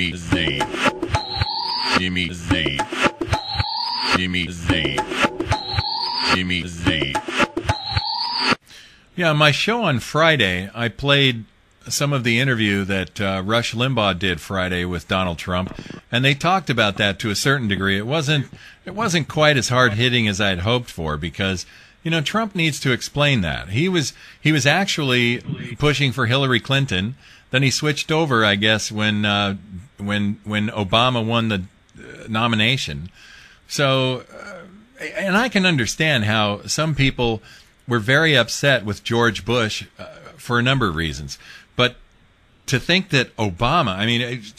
Jimmy Z. Jimmy Z. Jimmy Z. Jimmy Z. Yeah, my show on Friday, I played some of the interview that Rush Limbaugh did Friday with Donald Trump, and they talked about that to a certain degree. It wasn't quite as hard hitting as I'd hoped for, because Trump needs to explain that. He was actually pushing for Hillary Clinton. Then he switched over, I guess, when Obama won the nomination. So, and I can understand how some people were very upset with George Bush for a number of reasons. But to think that Obama,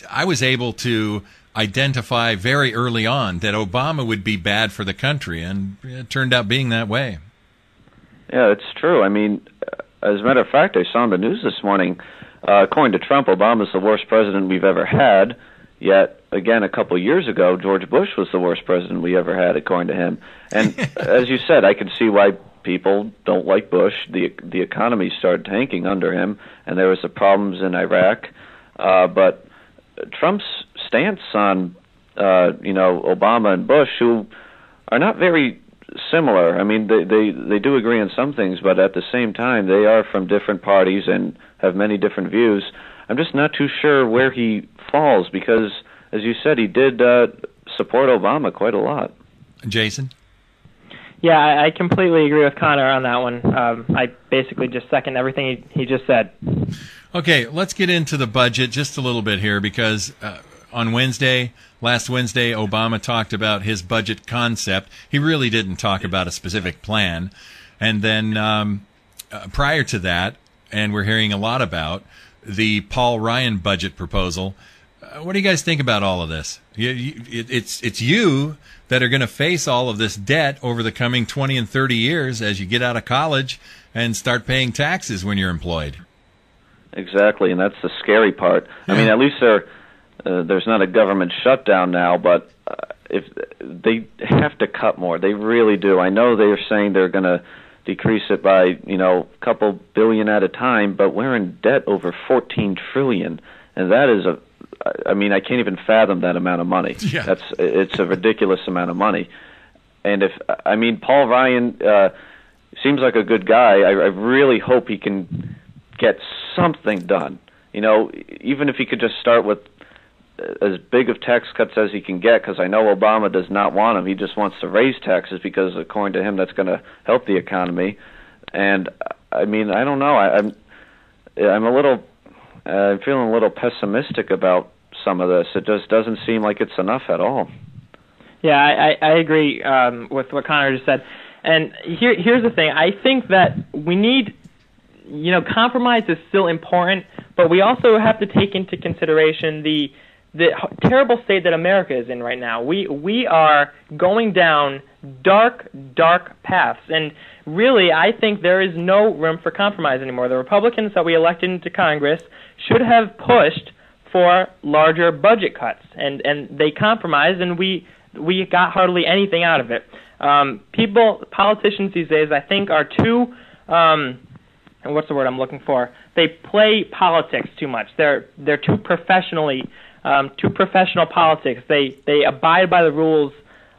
I was able to identify very early on that Obama would be bad for the country, and it turned out being that way. Yeah, it's true. As a matter of fact, I saw in the news this morning, according to Trump, Obama's the worst president we've ever had. Yet, again, a couple of years ago, George Bush was the worst president we ever had, according to him. And as you said, I can see why people don't like Bush. The economy started tanking under him, and there was the problems in Iraq. But Trump's stance on, Obama and Bush, who are not very similar. They do agree on some things, but at the same time, they are from different parties and have many different views. I'm just not too sure where he falls because, as you said, he did support Obama quite a lot. Jayson? Yeah, I completely agree with Connor on that one. I basically just second everything he just said. Okay, let's get into the budget just a little bit here, because on last Wednesday, Obama talked about his budget concept. He really didn't talk about a specific plan. And then prior to that, and we're hearing a lot about the Paul Ryan budget proposal. What do you guys think about all of this? It's you that are going to face all of this debt over the coming 20 and 30 years as you get out of college and start paying taxes when you're employed. Exactly, and that's the scary part. Yeah. At least there's not a government shutdown now, but if they have to cut more, they really do. I know they're saying they're going to decrease it by a couple billion at a time, but we're in debt over $14 trillion, and that is I can't even fathom that amount of money. Yeah. It's a ridiculous amount of money. And Paul Ryan seems like a good guy. I really hope he can get something done. Even if he could just start with as big of tax cuts as he can get, because I know Obama does not want them. He just wants to raise taxes because, according to him, that's going to help the economy. And I don't know. I'm feeling a little pessimistic about some of this. It just doesn't seem like it's enough at all. Yeah, I agree with what Connor just said. And here's the thing. I think that we need, compromise is still important, but we also have to take into consideration the terrible state that America is in right now. We are going down dark paths, and really, I think there is no room for compromise anymore. The Republicans that we elected into Congress should have pushed for larger budget cuts, and they compromised, and we got hardly anything out of it. Politicians these days, I think, are too, what's the word I'm looking for? They play politics too much. They're too professional politics. They abide by the rules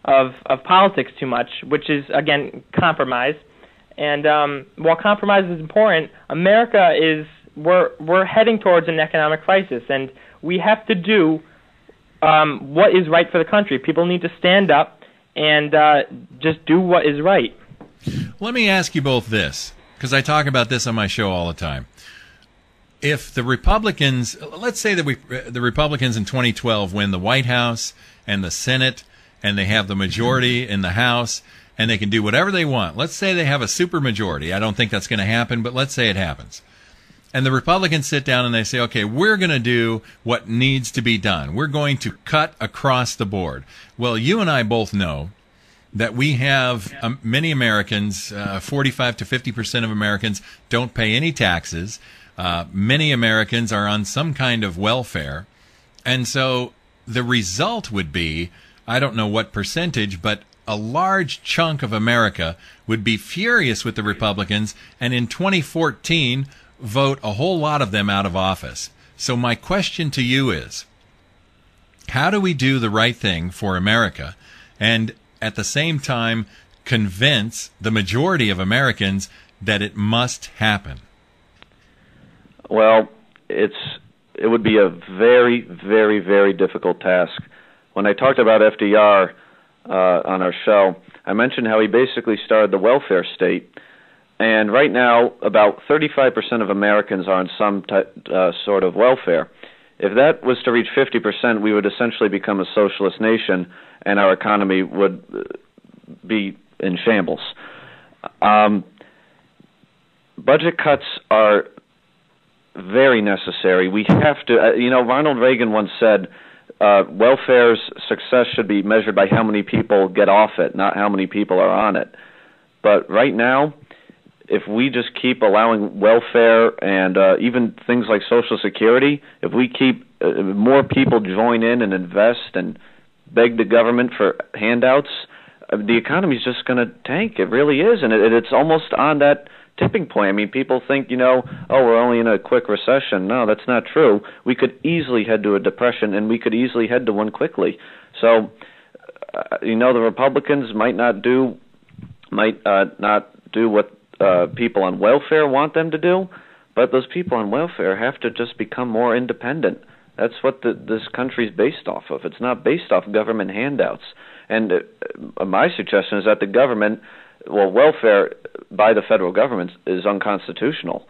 of politics too much, which is, again, compromise. And while compromise is important, America we're heading towards an economic crisis, and we have to do what is right for the country. People need to stand up and just do what is right. Let me ask you both this, because I talk about this on my show all the time. If the Republicans, let's say that the Republicans in 2012 win the White House and the Senate, and they have the majority in the House, and they can do whatever they want. Let's say they have a supermajority. I don't think that's going to happen, but let's say it happens. And the Republicans sit down and they say, okay, we're going to do what needs to be done. We're going to cut across the board. Well, you and I both know that we have many Americans, 45 to 50% of Americans don't pay any taxes. Many Americans are on some kind of welfare. And so the result would be, I don't know what percentage, but a large chunk of America would be furious with the Republicans, and in 2014 vote a whole lot of them out of office. So my question to you is, How do we do the right thing for America and at the same time convince the majority of Americans that it must happen? Well, it would be a very, very, very difficult task. When I talked about FDR on our show, I mentioned how he basically started the welfare state. And right now, about 35% of Americans are on some sort of welfare. If that was to reach 50%, we would essentially become a socialist nation, and our economy would be in shambles. Budget cuts are very necessary. We have to, Ronald Reagan once said, welfare's success should be measured by how many people get off it, not how many people are on it. But right now, if we just keep allowing welfare and even things like Social Security, if we keep more people join in and invest and beg the government for handouts, the economy's just going to tank. It really is, and it's almost on that tipping point. I mean, people think, we're only in a quick recession. No, that's not true. We could easily head to a depression, and we could easily head to one quickly. So, the Republicans might not do what people on welfare want them to do, but those people on welfare have to just become more independent. That's what this country's based off of. It's not based off government handouts. And my suggestion is that the government, welfare by the federal government is unconstitutional.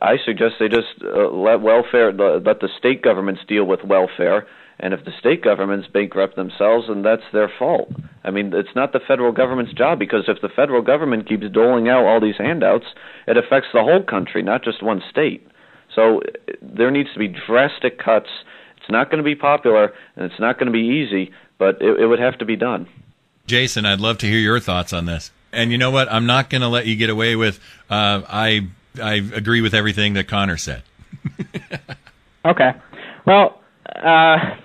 I suggest they just let the state governments deal with welfare, and if the state governments bankrupt themselves, then that's their fault. I mean, it's not the federal government's job, because if the federal government keeps doling out all these handouts, it affects the whole country, not just one state. So there needs to be drastic cuts. It's not going to be popular, and it's not going to be easy, but it would have to be done. Jayson, I'd love to hear your thoughts on this. And you know what? I'm not going to let you get away with, I agree with everything that Connor said. Okay. Well,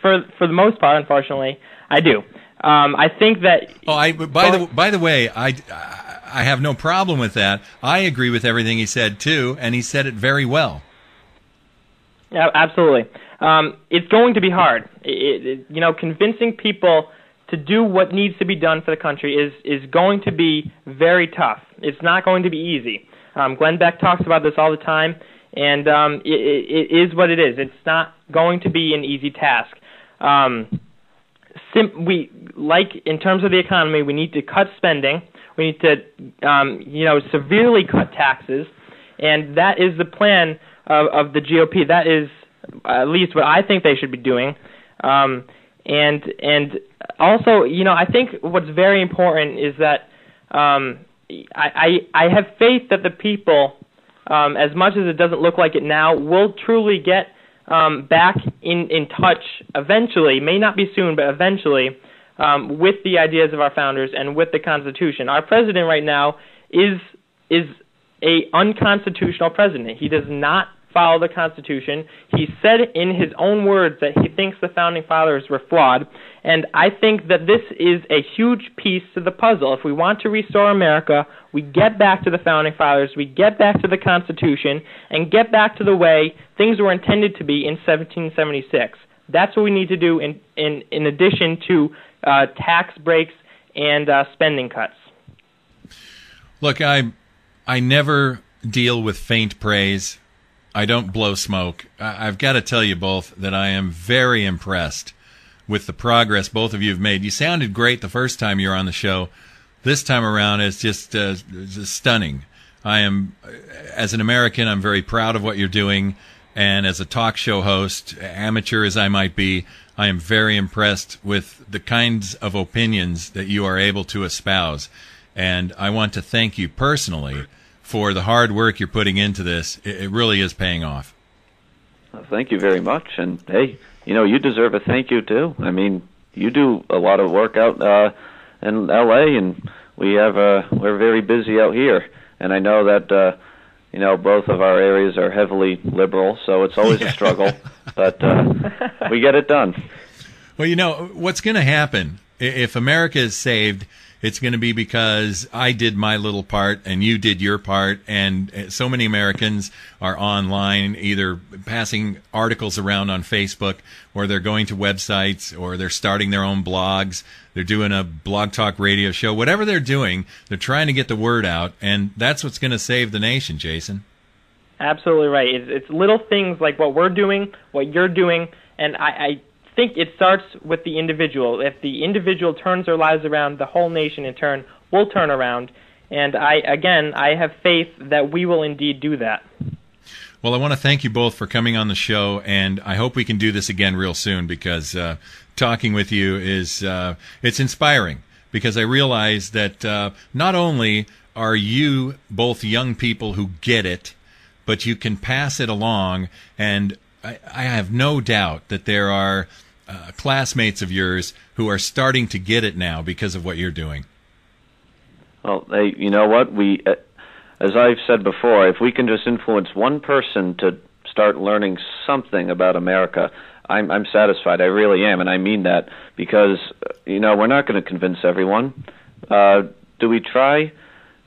for the most part, unfortunately, I do. I think that. By the way, I have no problem with that. I agree with everything he said too, and he said it very well. Yeah, absolutely. It's going to be hard. Convincing people to do what needs to be done for the country is going to be very tough. It's not going to be easy. Glenn Beck talks about this all the time, and it is what it is. It's not going to be an easy task. In terms of the economy, we need to cut spending. We need to, severely cut taxes, and that is the plan of the GOP. That is at least what I think they should be doing. And also, I think what's very important is that I have faith that the people, as much as it doesn't look like it now, will truly get back in touch eventually, may not be soon, but eventually, with the ideas of our founders and with the Constitution. Our president right now is a unconstitutional president. He does not follow the Constitution. He said in his own words that he thinks the Founding Fathers were flawed, and I think that this is a huge piece to the puzzle. If we want to restore America, we get back to the Founding Fathers, we get back to the Constitution, and get back to the way things were intended to be in 1776. That's what we need to do in addition to tax breaks and spending cuts. Look, I never deal with faint praise. I don't blow smoke. I've got to tell you both that I am very impressed with the progress both of you have made. You sounded great the first time you were on the show. This time around, it's just stunning. I am, as an American, I'm very proud of what you're doing. And as a talk show host, amateur as I might be, I am very impressed with the kinds of opinions that you are able to espouse. And I want to thank you personally for the hard work you're putting into this. It really is paying off. Well, thank you very much. And, hey, you deserve a thank you, too. I mean, you do a lot of work out in L.A., and we're very busy out here. And I know that, both of our areas are heavily liberal, so it's always a struggle. But we get it done. Well, what's going to happen if America is saved It's going to be because I did my little part and you did your part, and so many Americans are online either passing articles around on Facebook, or they're going to websites, or they're starting their own blogs. They're doing a blog talk radio show. Whatever they're doing, they're trying to get the word out, and that's what's going to save the nation, Jayson. Absolutely right. It's little things like what we're doing, what you're doing, and I think it starts with the individual. If the individual turns their lives around, the whole nation in turn will turn around. And I have faith that we will indeed do that. Well, I want to thank you both for coming on the show, and I hope we can do this again real soon, because talking with you is it's inspiring, because I realize that not only are you both young people who get it, but you can pass it along, and I have no doubt that there are classmates of yours who are starting to get it now because of what you're doing. Well, hey, you know what? As I've said before, if we can just influence one person to start learning something about America, I'm satisfied. I really am, and I mean that, because we're not going to convince everyone. Do we try?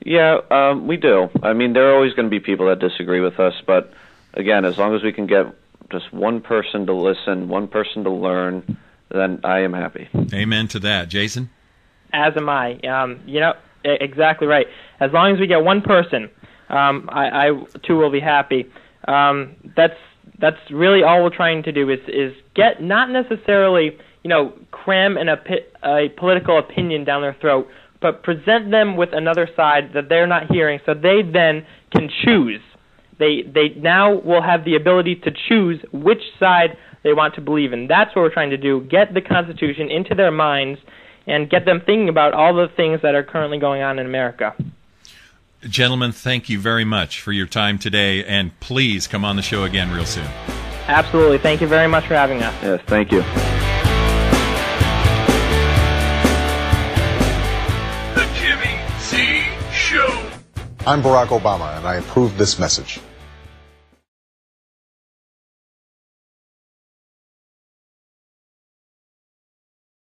Yeah, we do. I mean, there are always going to be people that disagree with us, but again, as long as we can get just one person to listen, one person to learn, then I am happy. Amen to that. Jayson? As am I. Exactly right. As long as we get one person, I too will be happy. That's really all we're trying to do is get, not necessarily, cram a political opinion down their throat, but present them with another side that they're not hearing, so they then can choose. They now will have the ability to choose which side they want to believe in. That's what we're trying to do, get the Constitution into their minds and get them thinking about all the things that are currently going on in America. Gentlemen, thank you very much for your time today, and please come on the show again real soon. Absolutely. Thank you very much for having us. Yes, thank you. I'm Barack Obama, and I approve this message.